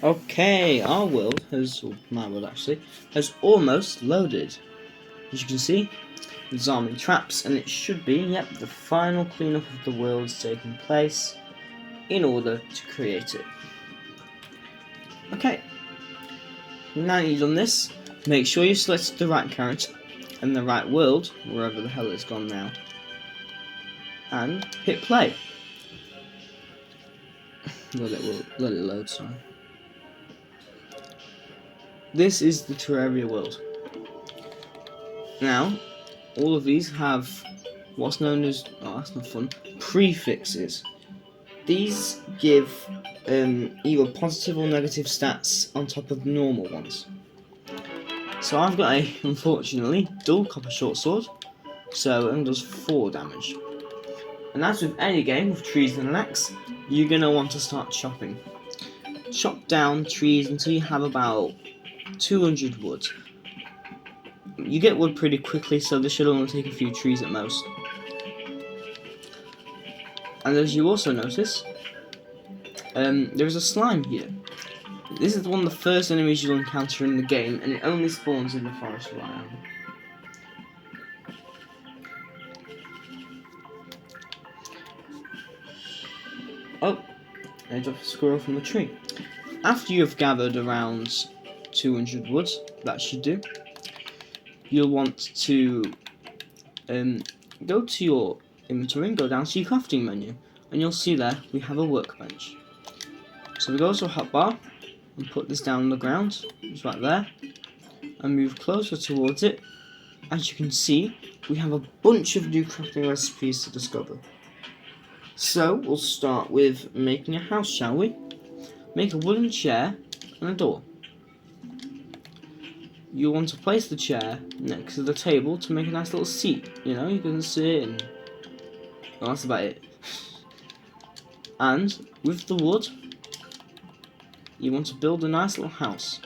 Okay, our world has, or my world actually, has almost loaded. As you can see, there's army traps, and it should be, yep, the final cleanup of the world's taking place in order to create it. Okay, now you've done this, make sure you select the right character and the right world, wherever the hell it's gone now, and hit play. Let it load, sorry. This is the Terraria world. Now, all of these have what's known as, oh that's not fun, prefixes. These give either positive or negative stats on top of normal ones. So I've got a, unfortunately, dual copper short sword, so it does 4 damage. And as with any game with trees and an axe, you're going to want to start chopping. Chop down trees until you have about 200 wood. You get wood pretty quickly, so this should only take a few trees at most. And as you also notice, there is a slime here. This is one of the first enemies you'll encounter in the game, and it only spawns in the forest where I am. Oh, I dropped a squirrel from the tree. After you have gathered around 200 wood, that should do, you'll want to go to your inventory and go down to your crafting menu, and you'll see there we have a workbench. So we go to a hotbar and put this down on the ground, it's right there, and move closer towards it. As you can see, we have a bunch of new crafting recipes to discover. So we'll start with making a house, shall we? Make a wooden chair and a door. You'll want to place the chair next to the table to make a nice little seat. You know, you can sit and... well, that's about it. And with the wood, you want to build a nice little house.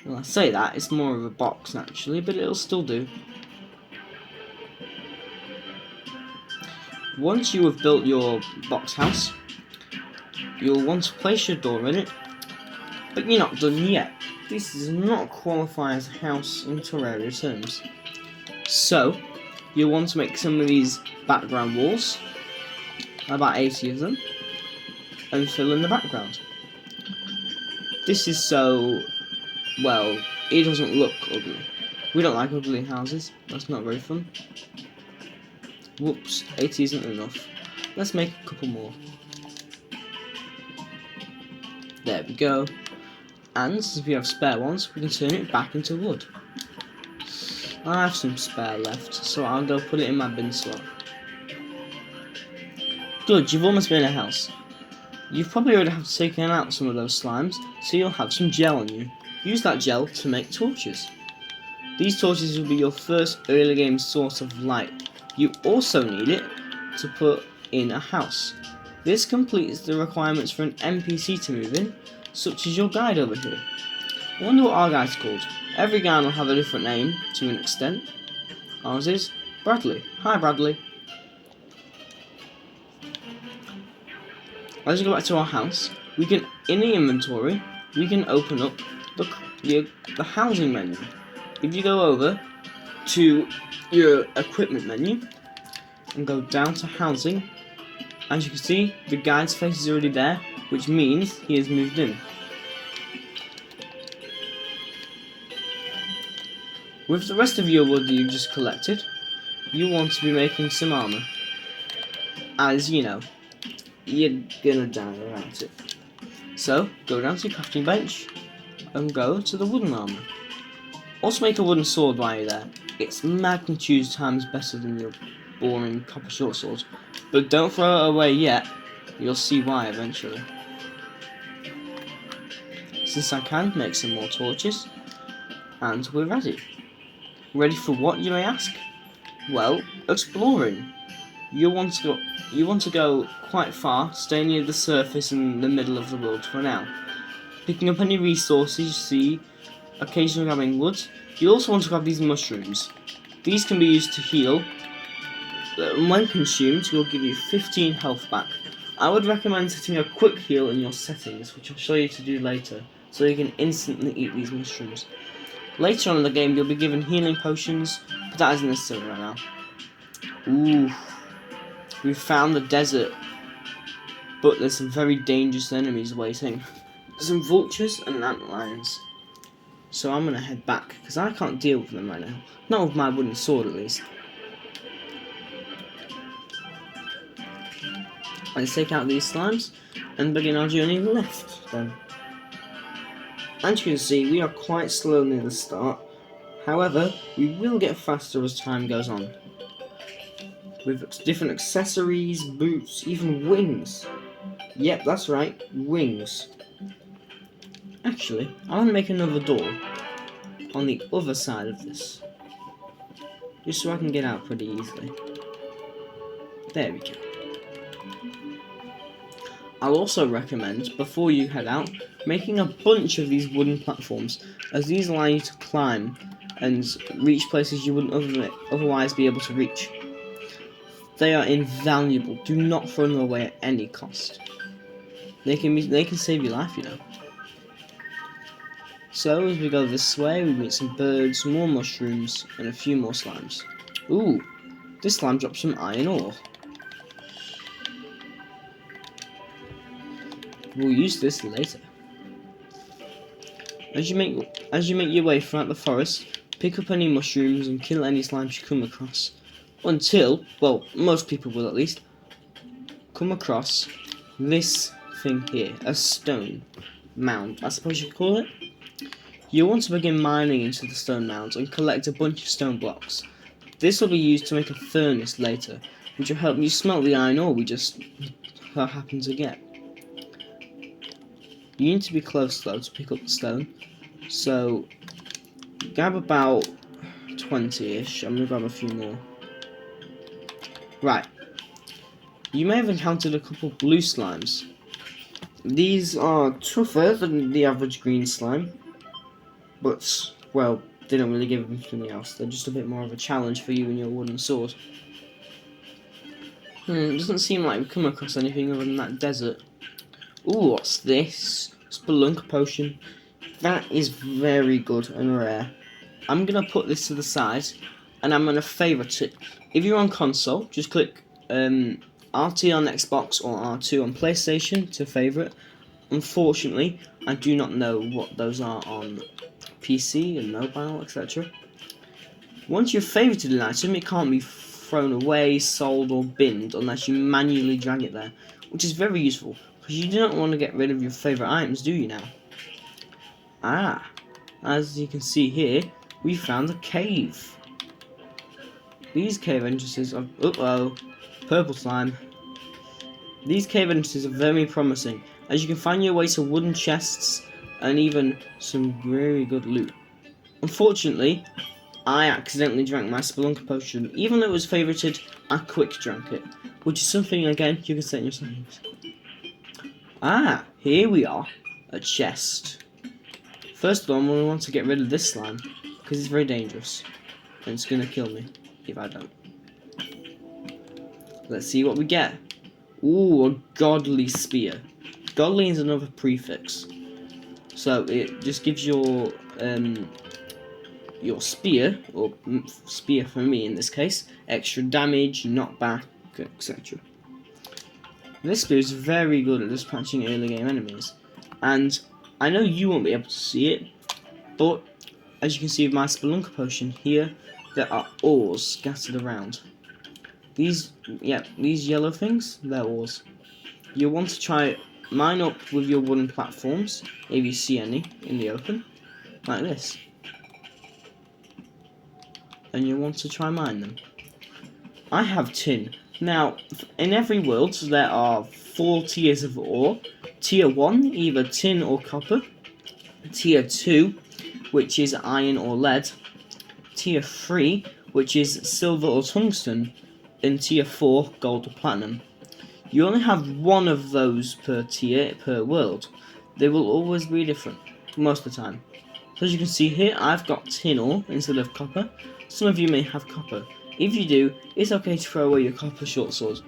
Well, I say that, it's more of a box naturally, but it'll still do. Once you have built your box house, you'll want to place your door in it, but you're not done yet. This does not qualify as a house in Terraria terms. So, you'll want to make some of these background walls, about 80 of them, and fill in the background. This is so, well, it doesn't look ugly. We don't like ugly houses, that's not very fun. Whoops, 80 isn't enough. Let's make a couple more. There we go. And since we have spare ones, we can turn it back into wood. I have some spare left, so I'll go put it in my bin slot. Good, you've almost made a house. You've probably already have taken out some of those slimes, so you'll have some gel on you. Use that gel to make torches. These torches will be your first early game source of light. You also need it to put in a house. This completes the requirements for an NPC to move in, such as your guide over here. I wonder what our guide's called. Every guide will have a different name to an extent. Ours is Bradley. Hi Bradley. As we go back to our house, we can, in the inventory, we can open up the housing menu. If you go over to your equipment menu and go down to housing, as you can see, the guide's face is already there, which means he has moved in. With the rest of your wood that you've just collected, you want to be making some armour. As you know, you're gonna die without it. So, go down to your crafting bench and go to the wooden armour. Also make a wooden sword while you're there. It's magnitude times better than your boring copper short sword. But don't throw it away yet, you'll see why eventually. Since I can, make some more torches, and we're ready. Ready for what, you may ask? Well, exploring. You want to go quite far, stay near the surface in the middle of the world for now. Picking up any resources you see, occasionally grabbing wood. You also want to grab these mushrooms. These can be used to heal. When consumed, will give you 15 health back. I would recommend setting a quick heal in your settings, which I'll show you to do later, so you can instantly eat these mushrooms. Later on in the game, you'll be given healing potions, but that isn't necessary right now. Ooh, we found the desert, but there's some very dangerous enemies waiting. Some vultures and antlions. So I'm gonna head back, because I can't deal with them right now. Not with my wooden sword, at least. Let's take out these slimes, and begin our journey left, then. As you can see, we are quite slow near the start. However, we will get faster as time goes on. With different accessories, boots, even wings. Yep, that's right, wings. Actually, I want to make another door on the other side of this. Just so I can get out pretty easily. There we go. I'll also recommend, before you head out, making a bunch of these wooden platforms, as these allow you to climb and reach places you wouldn't otherwise be able to reach. They are invaluable. Do not throw them away at any cost. They can save your life, you know. So as we go this way, we meet some birds, more mushrooms, and a few more slimes. Ooh, this slime drops some iron ore. We'll use this later. As you make your way throughout the forest, pick up any mushrooms and kill any slimes you come across. Until, well, most people will at least, come across this thing here, a stone mound, I suppose you could call it. You'll want to begin mining into the stone mounds and collect a bunch of stone blocks. This will be used to make a furnace later, which will help you smelt the iron ore we just happen to get. You need to be close though to pick up the stone, so grab about 20-ish. I'm going to grab a few more. Right, you may have encountered a couple blue slimes. These are tougher than the average green slime, but, well, they don't really give anything else. They're just a bit more of a challenge for you and your wooden sword. It doesn't seem like we've come across anything other than that desert. Ooh, what's this? Spelunker potion. That is very good and rare. I'm going to put this to the side, and I'm going to favourite it. If you're on console, just click RT on Xbox or R2 on PlayStation to favourite. Unfortunately, I do not know what those are on PC and mobile, etc. Once you've favorited an item, it can't be thrown away, sold, or binned unless you manually drag it there, which is very useful, because you do not want to get rid of your favourite items, do you now? Ah, as you can see here, we found a cave. These cave entrances are... uh-oh, purple slime. These cave entrances are very promising, as you can find your way to wooden chests and even some very good loot. Unfortunately, I accidentally drank my Spelunker potion. Even though it was favorited, I quick drank it, which is something, again, you can set in your settings. Ah, here we are, a chest. First of all, we want to get rid of this slime, because it's very dangerous, and it's going to kill me if I don't. Let's see what we get. Ooh, a godly spear. Godly is another prefix, so it just gives your spear, or spear for me in this case, extra damage, knockback, etc. This spear is very good at dispatching early game enemies, and I know you won't be able to see it, but as you can see with my Spelunker potion here, there are ores scattered around. These yellow things, they're ores. You'll want to try mine up with your wooden platforms, if you see any in the open, like this. And you want to try mine them. I have tin. Now, in every world, there are 4 tiers of ore. Tier 1, either tin or copper. Tier 2, which is iron or lead. Tier 3, which is silver or tungsten. And Tier 4, gold or platinum. You only have one of those per tier, per world. They will always be different, most of the time. So as you can see here, I've got tin ore instead of copper. Some of you may have copper. If you do, it's okay to throw away your copper short sword.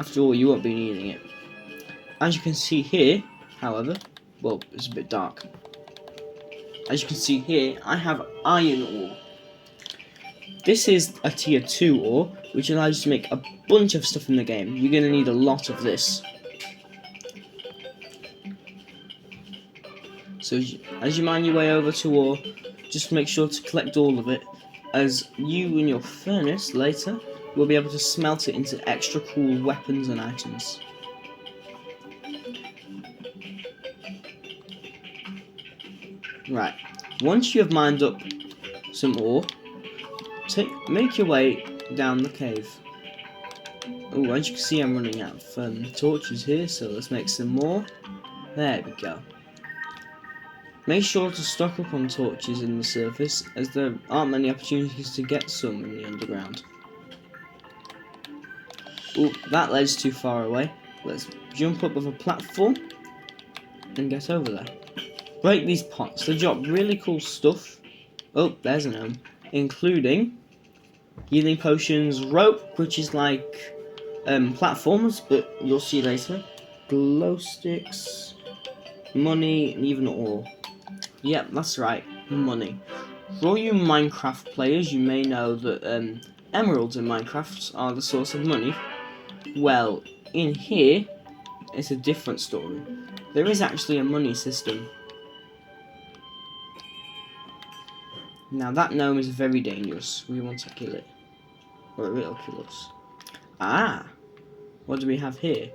After all, you won't be needing it. As you can see here, however, well, it's a bit dark. As you can see here, I have iron ore. This is a tier 2 ore, which allows you to make a bunch of stuff in the game. You're going to need a lot of this. So as you mine your way over to ore, just make sure to collect all of it, as you in your furnace later will be able to smelt it into extra cool weapons and items. Right, once you have mined up some ore, make your way down the cave. Oh, as you can see, I'm running out of torches here, so let's make some more. There we go. Make sure to stock up on torches in the surface, as there aren't many opportunities to get some in the underground. Oh, that ledge's too far away. Let's jump up with a platform and get over there. Break these pots, they drop really cool stuff. Oh, there's a gnome. Including healing potions, rope, which is like platforms, but you'll see later. Glow sticks, money, and even ore. Yep, that's right, money. For all you Minecraft players, you may know that emeralds in Minecraft are the source of money. Well, in here, it's a different story. There is actually a money system. Now that gnome is very dangerous. We want to kill it. Or it will kill us. Ah! What do we have here?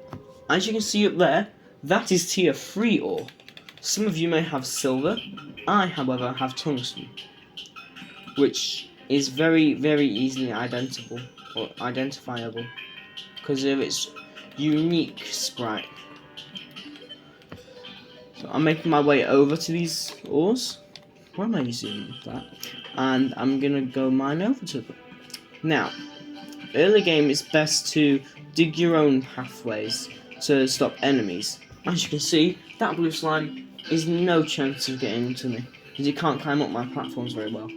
As you can see up there, that is tier 3 ore. Some of you may have silver. I, however, have tungsten, which is very, very easily identifiable because of its unique sprite. So I'm making my way over to these ores. Why am I using that? And I'm gonna go mine over to them. Now, early game it's best to dig your own pathways to stop enemies. As you can see, that blue slime is no chance of getting to me, because it can't climb up my platforms very well.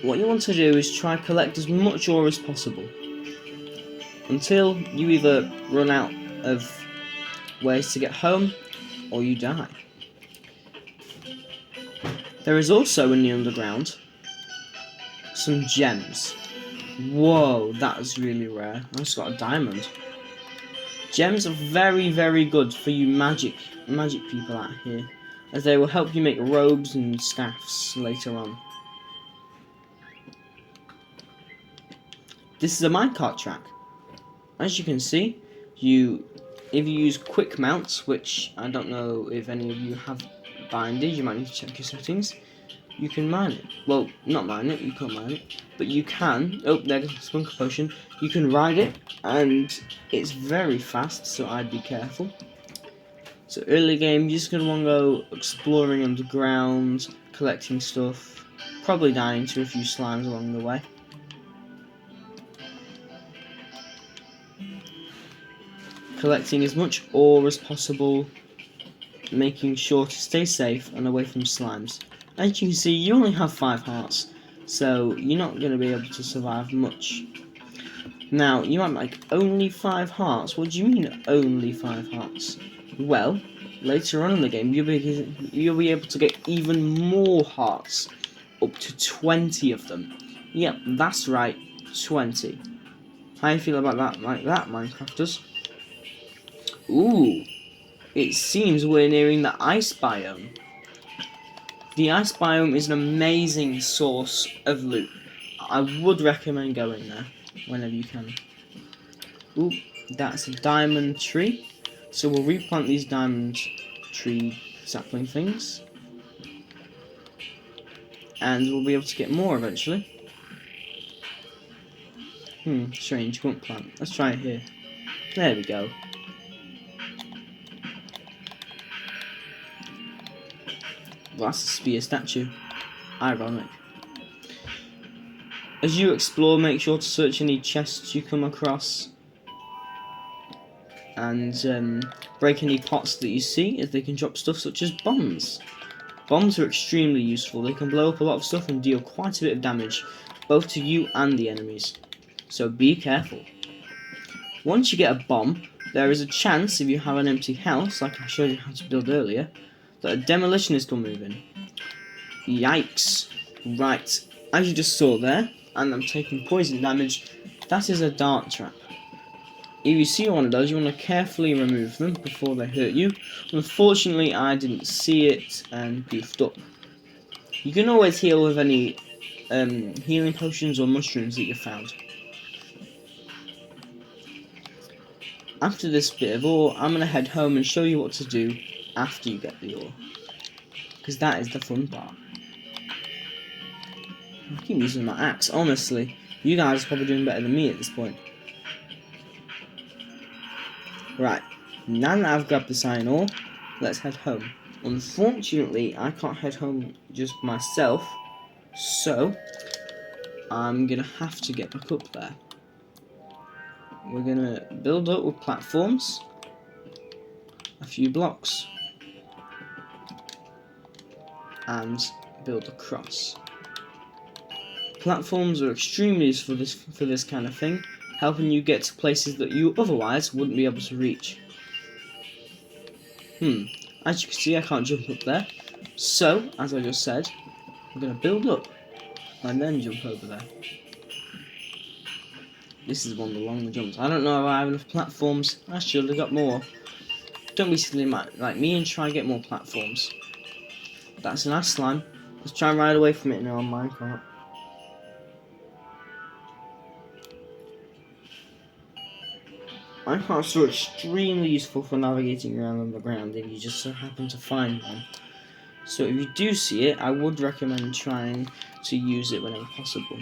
What you want to do is try collect as much ore as possible, until you either run out of ways to get home, or you die. There is also in the underground some gems. Whoa, that is really rare. I just got a diamond. Gems are very, very good for you magic people out here, as they will help you make robes and staffs later on. This is a minecart track. As you can see, if you use quick mounts, which I don't know if any of you have binded, you might need to check your settings, you can mine it. Well, not mine it, you can't mine it, but you can. Oh, there's a spunk potion. You can ride it, and it's very fast, so I'd be careful. So early game, you're just going to want to go exploring underground, collecting stuff, probably dying to a few slimes along the way. Collecting as much ore as possible, making sure to stay safe and away from slimes. As you can see, you only have 5 hearts, so you're not going to be able to survive much. Now, you might be like, only 5 hearts? What do you mean, only 5 hearts? Well, later on in the game, you'll be able to get even more hearts, up to 20 of them. Yep, that's right, 20. How do you feel about that, like that, Minecrafters? Ooh, it seems we're nearing the ice biome. The ice biome is an amazing source of loot. I would recommend going there whenever you can. Ooh, that's a diamond tree. So we'll replant these diamond tree sapling things, and we'll be able to get more eventually. Strange, won't plant. Let's try it here. There we go. Well, that's a spear statue. Ironic. As you explore, make sure to search any chests you come across, and break any pots that you see, as they can drop stuff such as bombs. Bombs are extremely useful. They can blow up a lot of stuff and deal quite a bit of damage, both to you and the enemies. So be careful. Once you get a bomb, there is a chance, if you have an empty house, like I showed you how to build earlier, that a demolitionist will move in. Yikes. Right, as you just saw there, and I'm taking poison damage, that is a dart trap. If you see one of those, you want to carefully remove them before they hurt you. Unfortunately, I didn't see it and goofed up. You can always heal with any healing potions or mushrooms that you found. After this bit of ore, I'm going to head home and show you what to do after you get the ore. Because that is the fun part. I keep using my axe, honestly. You guys are probably doing better than me at this point. Right, now that I've grabbed this iron ore, let's head home. Unfortunately, I can't head home just myself, so I'm going to have to get back up there. We're going to build up with platforms, a few blocks, and build across. Platforms are extremely useful for this kind of thing, helping you get to places that you otherwise wouldn't be able to reach. As you can see, I can't jump up there, so, as I just said, I'm going to build up, and then jump over there. This is one of the longer jumps. I don't know if I have enough platforms. I should have got more. Don't be silly like me and try and get more platforms. That's an ice slime. Let's try and ride away from it now on Minecraft. Minecarts are extremely useful for navigating around on the ground if you just so happen to find one. So if you do see it, I would recommend trying to use it whenever possible.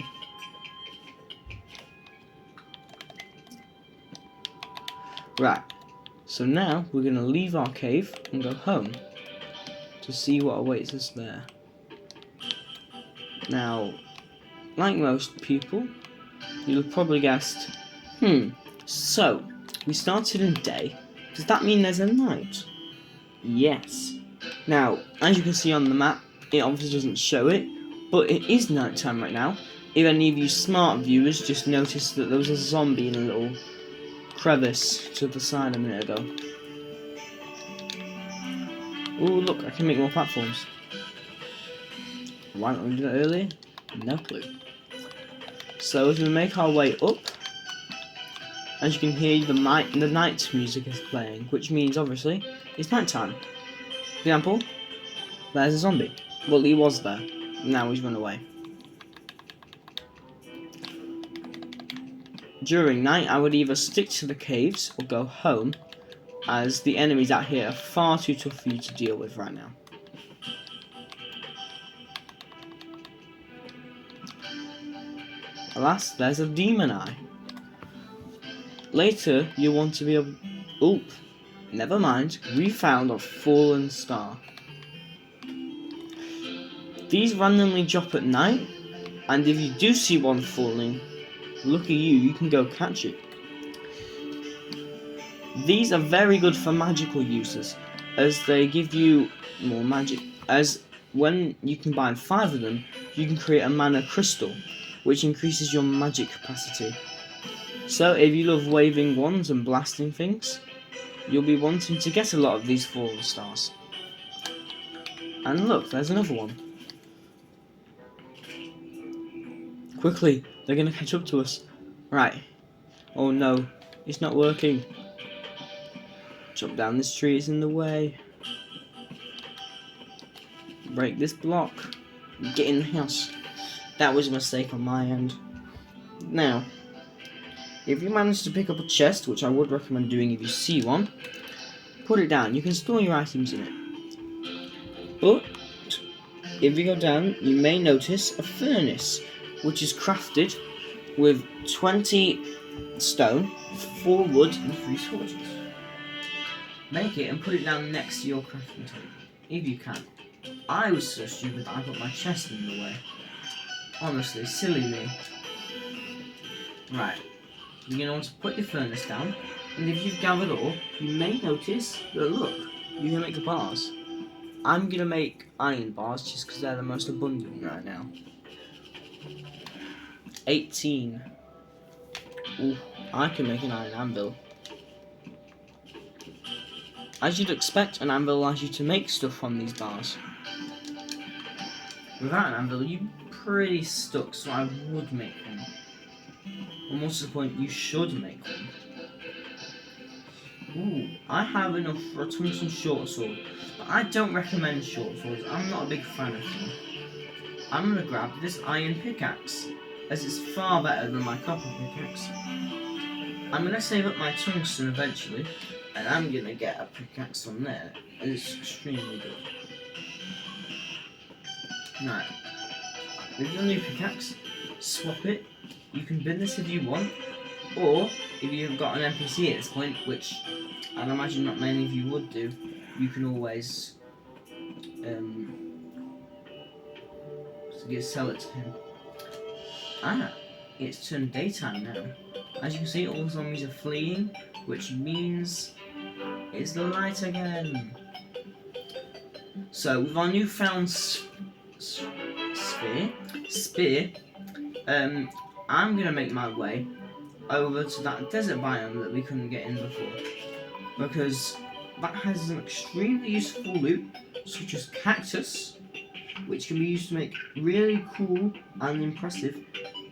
Right, so now we're going to leave our cave and go home to see what awaits us there. Now, like most people, you'll have probably guessed, so we started in day. Does that mean there's a night? Yes. Now, as you can see on the map, it obviously doesn't show it, but it is nighttime right now. If any of you smart viewers just noticed that there was a zombie in a little crevice to the side a minute ago. Ooh, look, I can make more platforms. Why not we do that earlier? No clue. So as we make our way up, as you can hear, the night music is playing, which means obviously it's night time. For example, there's a zombie. Well, he was there. Now he's run away. During night, I would either stick to the caves or go home, as the enemies out here are far too tough for you to deal with right now. Alas, there's a demon eye. Later, you'll want to be able... Oop, never mind, we found a fallen star. These randomly drop at night, and if you do see one falling, look at you, you can go catch it. These are very good for magical uses, as they give you more magic, as when you combine 5 of them, you can create a mana crystal, which increases your magic capacity. So if you love waving wands and blasting things, you'll be wanting to get a lot of these fallen stars. And look, there's another one. Quickly, they're going to catch up to us. Right. Oh no, it's not working. Jump down this tree, it's in the way. Break this block. Get in the house. That was a mistake on my end. Now, if you manage to pick up a chest, which I would recommend doing if you see one, put it down. You can store your items in it. But, if you go down, you may notice a furnace, which is crafted with 20 stone, 4 wood, and 3 torches. Make it and put it down next to your crafting table, if you can. I was so stupid that I put my chest in the way. Honestly, silly me. Right, you're going to want to put your furnace down, and if you've gathered all, you may notice that look, you can make the bars. I'm going to make iron bars just because they're the most abundant right now. 18. Ooh, I can make an iron anvil. as you'd expect, an anvil allows you to make stuff from these bars. Without an anvil, you're pretty stuck, so I would make one. And more to the point, you should make one. Ooh, I have enough for a tungsten short sword, but I don't recommend short swords. I'm not a big fan of them. I'm gonna grab this iron pickaxe, as it's far better than my copper pickaxe. I'm gonna save up my tungsten eventually, and I'm gonna get a pickaxe on there, and it's extremely good. Right, with your new pickaxe, swap it. You can bin this if you want, or if you've got an NPC at this point, which I'd imagine not many of you would do, you can always sell it to him. It's turned daytime now. As you can see, all the zombies are fleeing, which means it's the light again. So with our newfound spear, I'm gonna make my way over to that desert biome that we couldn't get in before, because that has an extremely useful loot, such as cactus, which can be used to make really cool and impressive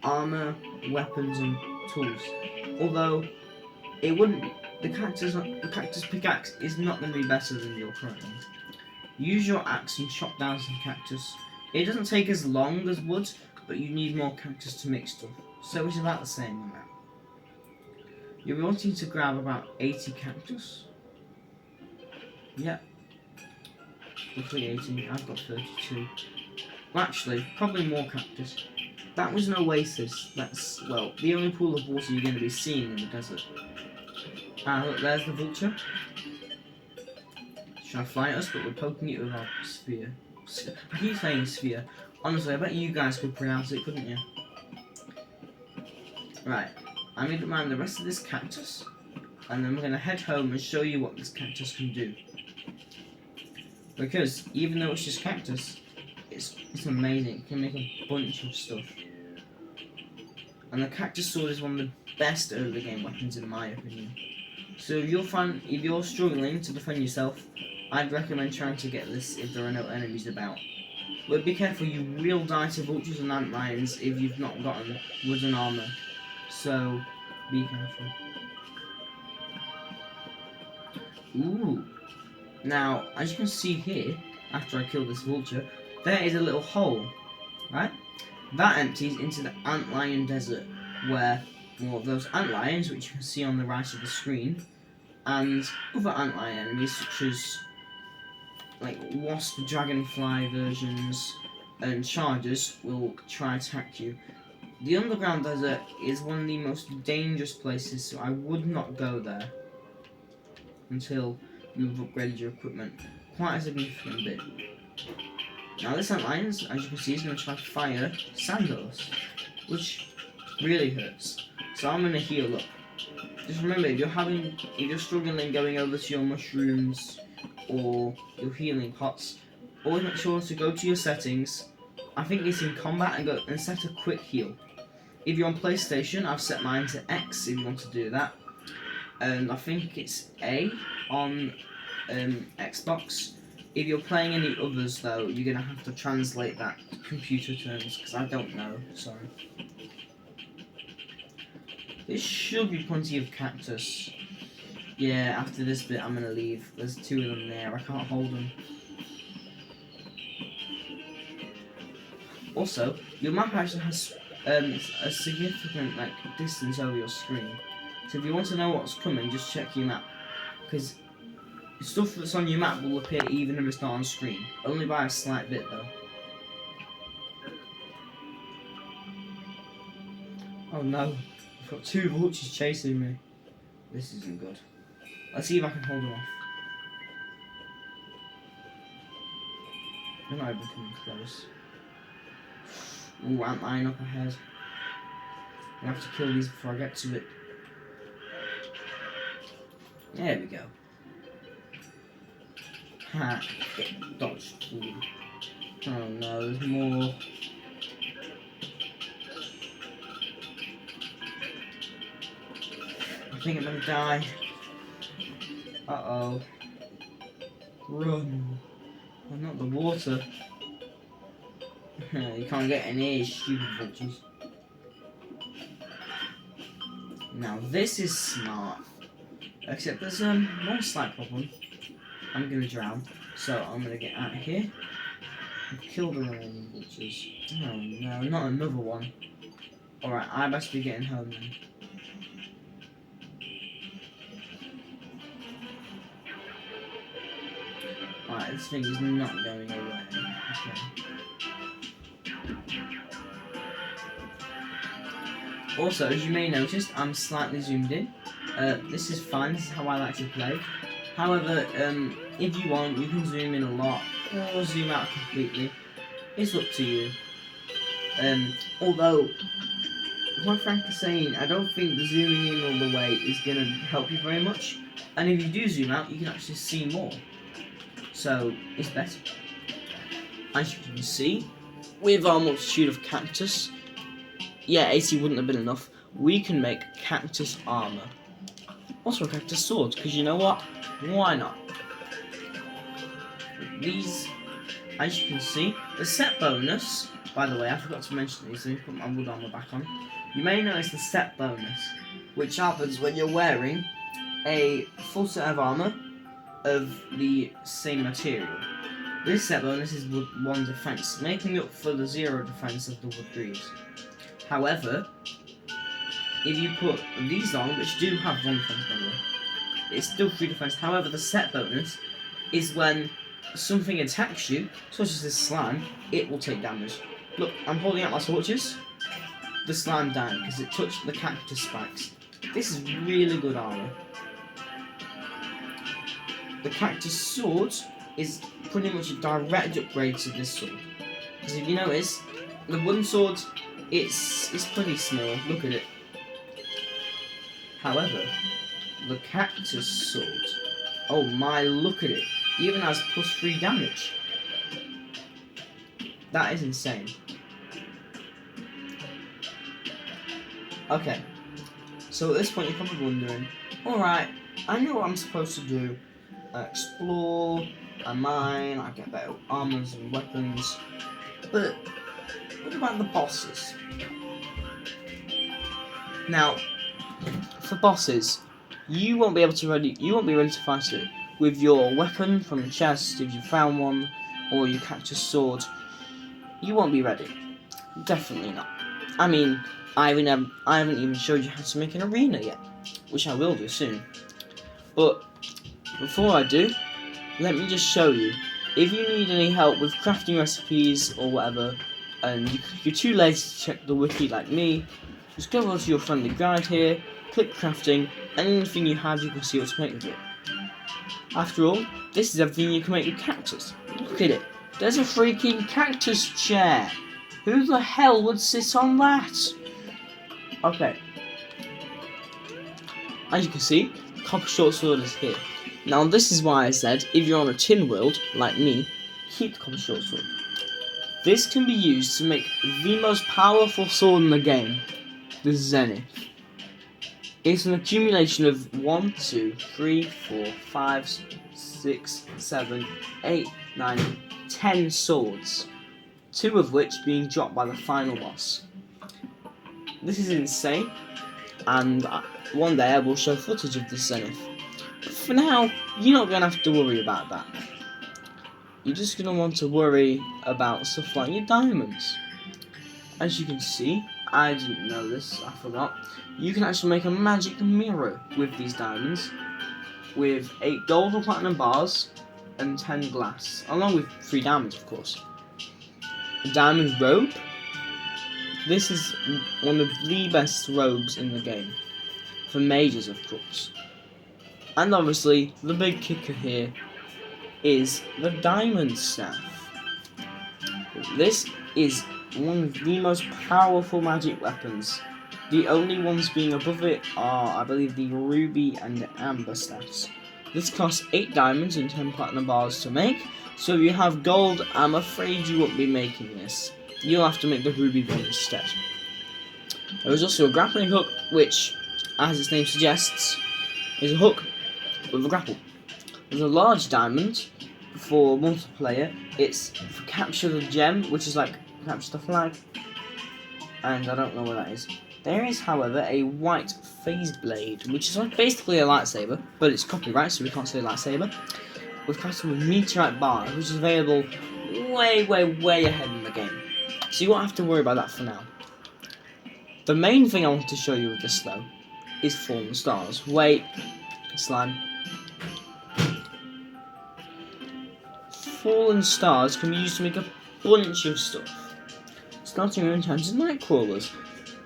armor, weapons, and tools. Although it wouldn't be, the cactus pickaxe is not going to be better than your current one. Use your axe and chop down some cactus. It doesn't take as long as wood, but you need more cactus to make stuff, so it's about the same amount. You're wanting to grab about 80 cactus. Yep. Roughly 80. I've got 32. Well, actually, probably more cactus. That was an oasis. That's, well, the only pool of water you're going to be seeing in the desert. Look, there's the vulture. It's trying to fly at us, but we're poking it with our spear. I keep saying sphere. Honestly, I bet you guys could pronounce it, couldn't you? Right. I'm going to mine the rest of this cactus, and then we're going to head home and show you what this cactus can do. Because, even though it's just cactus, it's amazing. It can make a bunch of stuff. And the cactus sword is one of the best early game weapons in my opinion. So if you're struggling to defend yourself, I'd recommend trying to get this if there are no enemies about. But be careful, you will die to vultures and antlions if you've not gotten wooden armor. So be careful. Ooh. Now, as you can see here, after I kill this vulture, there is a little hole, right? That empties into the antlion desert, where more of those antlions, which you can see on the right of the screen, and other antlion enemies such as like wasp, dragonfly versions, and chargers will try to attack you. The underground desert is one of the most dangerous places, so I would not go there until you've upgraded your equipment quite a significant bit. Now this antlion, as you can see, is going to try to fire sand at us, which really hurts. So I'm going to heal up. Just remember, if you're struggling going over to your mushrooms or your healing pots, always make sure to go to your settings. I think it's in combat and set a quick heal. If you're on PlayStation, I've set mine to X if you want to do that. And I think it's A on Xbox. If you're playing any others though, you're going to have to translate that to computer terms, because I don't know, sorry. There should be plenty of cactus. Yeah, after this bit I'm going to leave. There's two of them there, I can't hold them. Also, your map actually has a significant distance over your screen. So if you want to know what's coming, just check your map. Because stuff that's on your map will appear even if it's not on screen. Only by a slight bit though. Oh no, I've got two vultures chasing me. This isn't good. Let's see if I can hold them off. They're not even coming close. Ooh, antlion up ahead. I have to kill these before I get to it. There we go. Ha! Get dodged. Ooh. Oh no, there's more. I think I'm gonna die. Uh-oh. Run. Well, not the water. You can't get any stupid vultures. Now this is smart. Except there's one slight problem. I'm gonna drown. So I'm gonna get out of here. And kill the remaining vultures. Oh no, not another one. Alright, I must be getting home then. Alright, this thing is not going away. Okay. Also, as you may notice, I'm slightly zoomed in. This is fine, this is how I like to play. However, if you want, you can zoom in a lot, or zoom out completely. It's up to you. Although, quite frankly saying, I don't think the zooming in all the way is going to help you very much. And if you do zoom out, you can actually see more. So, it's better. As you can see, with our multitude of cactus, yeah, 80 wouldn't have been enough. We can make cactus armor. Also a cactus sword, because you know what? Why not? These, as you can see, the set bonus, by the way, I forgot to mention these, so let me put my wood armor back on. You may notice the set bonus, which happens when you're wearing a full set of armor of the same material. This set bonus is wood 1 defense, making up for the 0 defense of the wood 3s. However, if you put these on, which do have 1 defense by the way, it's still 3 defense. However, the set bonus is when something attacks you, such as this slime, it will take damage. Look, I'm holding out my torches. The slime died because it touched the cactus spikes. This is really good armor. The cactus sword is pretty much a direct upgrade to this sword. Because if you notice, the wooden sword, it's pretty small. Look at it. However, the cactus sword, oh my, look at it. It even has +3 damage. That is insane. Okay, so at this point you're probably wondering, alright, I know what I'm supposed to do. Explore, I mine, I get better armors and weapons, but what about the bosses? Now, for bosses, you won't be ready to fight it with your weapon from the chest if you found one, or your cactus sword. You won't be ready. Definitely not. I mean, I haven't even showed you how to make an arena yet, which I will do soon. But before I do, let me just show you. If you need any help with crafting recipes or whatever, and you're too lazy to check the wiki like me, just go over to your friendly guide here, click crafting, and anything you have you can see what to make with it. After all, this is everything you can make with cactus. Look at it. There's a freaking cactus chair. Who the hell would sit on that? Okay. As you can see, copper short sword is here. Now this is why I said, if you're on a tin world, like me, keep the copper short sword. This can be used to make the most powerful sword in the game, the Zenith. It's an accumulation of 1, 2, 3, 4, 5, 6, 7, 8, 9, 10 swords, 2 of which being dropped by the final boss. This is insane, and one day I will show footage of this Zenith. But for now, you're not going to have to worry about that. You're just going to want to worry about stuff like your diamonds. As you can see, I didn't know this, I forgot. You can actually make a magic mirror with these diamonds, with 8 gold or platinum bars and 10 glass, along with 3 diamonds, of course. A diamond robe. This is one of the best robes in the game, for mages, of course. And obviously, the big kicker here is the diamond staff. This is one of the most powerful magic weapons. The only ones being above it are, I believe, the ruby and amber staffs. This costs 8 diamonds and 10 platinum bars to make, so if you have gold, I'm afraid you won't be making this. You'll have to make the ruby one instead. There is also a grappling hook, which, as its name suggests, is a hook with a grapple. There's a large diamond, for multiplayer, it's for capture the gem, which is like capture the flag, and I don't know what that is. There is, however, a white phase blade, which is like basically a lightsaber, but it's copyright, so we can't say lightsaber. With custom meteorite bar, which is available way ahead in the game, so you won't have to worry about that for now. The main thing I want to show you with this though is fallen stars. Wait, slime. Fallen stars can be used to make a bunch of stuff, starting with enchanted night crawlers.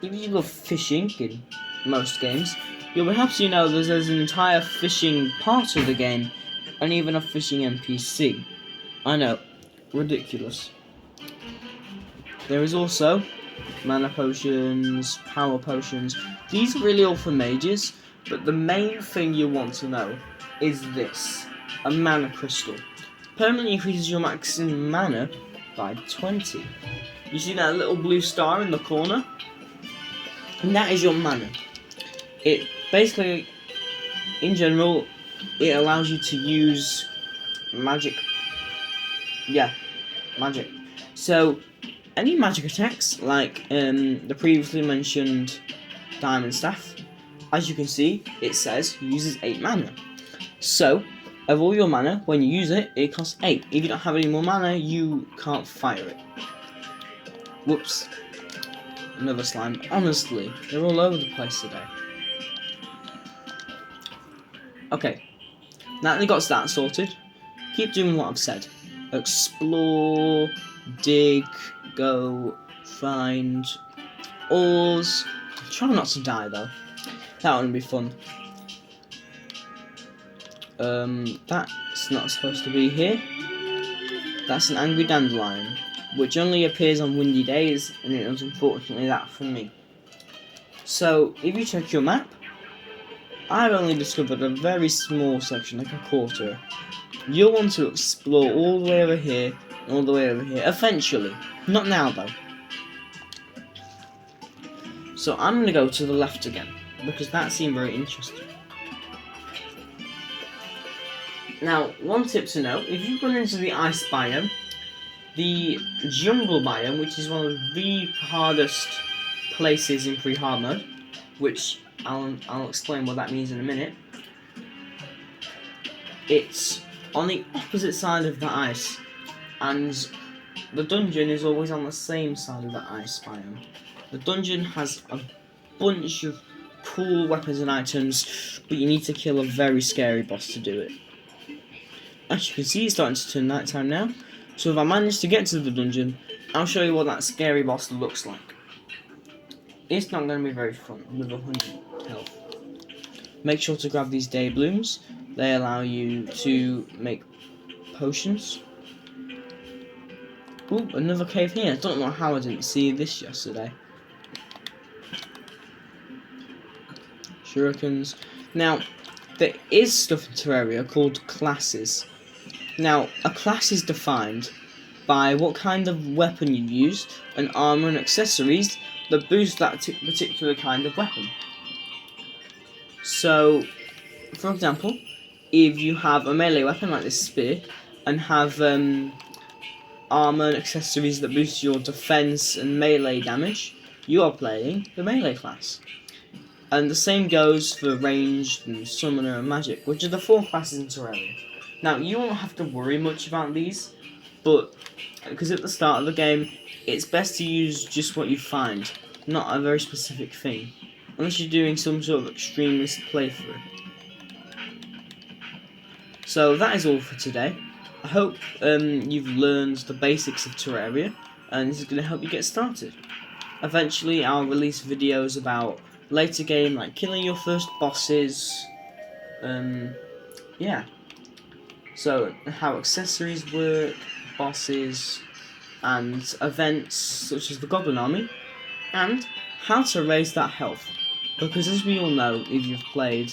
If you love fishing in most games, you'll perhaps know there's an entire fishing part of the game, and even a fishing NPC. I know, ridiculous. There is also mana potions, power potions. These are really all for mages, but the main thing you want to know is this: a mana crystal. Permanently increases your maximum mana by 20. You see that little blue star in the corner? And that is your mana. It basically, in general, it allows you to use magic. Yeah, magic. So, any magic attacks, like the previously mentioned diamond staff, as you can see, it says uses 8 mana. So, of all your mana, when you use it, it costs 8. If you don't have any more mana, you can't fire it. Whoops. Another slime. Honestly, they're all over the place today. Okay, now that we got that sorted, keep doing what I've said. Explore, dig, go, find ores. Try not to die though. That wouldn't be fun. That's not supposed to be here. That's an angry dandelion, which only appears on windy days, and it was unfortunately that for me. So, if you check your map, I've only discovered a very small section, like a quarter. You'll want to explore all the way over here, and all the way over here, eventually. Not now though. So I'm going to go to the left again, because that seemed very interesting. Now, one tip to know, if you run into the ice biome, the jungle biome, which is one of the hardest places in pre-hard mode, which I'll explain what that means in a minute. It's on the opposite side of the ice, and the dungeon is always on the same side of the ice biome. The dungeon has a bunch of cool weapons and items, but you need to kill a very scary boss to do it. As you can see, it's starting to turn nighttime now, so if I manage to get to the dungeon, I'll show you what that scary boss looks like. It's not going to be very fun with 100 health. Make sure to grab these day blooms. They allow you to make potions. Ooh, another cave here. I don't know how I didn't see this yesterday. Shurikens. Now, there is stuff in Terraria called classes. Now, a class is defined by what kind of weapon you use, and armor and accessories that boost that particular kind of weapon. So, for example, if you have a melee weapon like this spear, and have armor and accessories that boost your defense and melee damage, you are playing the melee class. And the same goes for ranged and summoner and magic, which are the 4 classes in Terraria. Now, you won't have to worry much about these, but because at the start of the game, it's best to use just what you find, not a very specific thing, unless you're doing some sort of extremist playthrough. So that is all for today. I hope you've learned the basics of Terraria, and this is going to help you get started. Eventually, I'll release videos about later game, like killing your first bosses, yeah. So, how accessories work, bosses, and events such as the Goblin Army, and how to raise that health. Because as we all know, if you've played,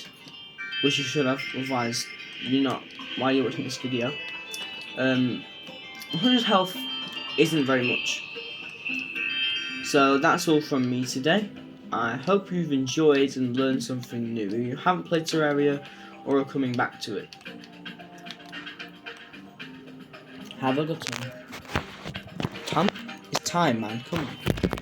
which you should have, otherwise you're not, why you're watching this video, 100 health isn't very much. So that's all from me today. I hope you've enjoyed and learned something new. If you haven't played Terraria or are coming back to it. Have a good time. It's time, man. Come on.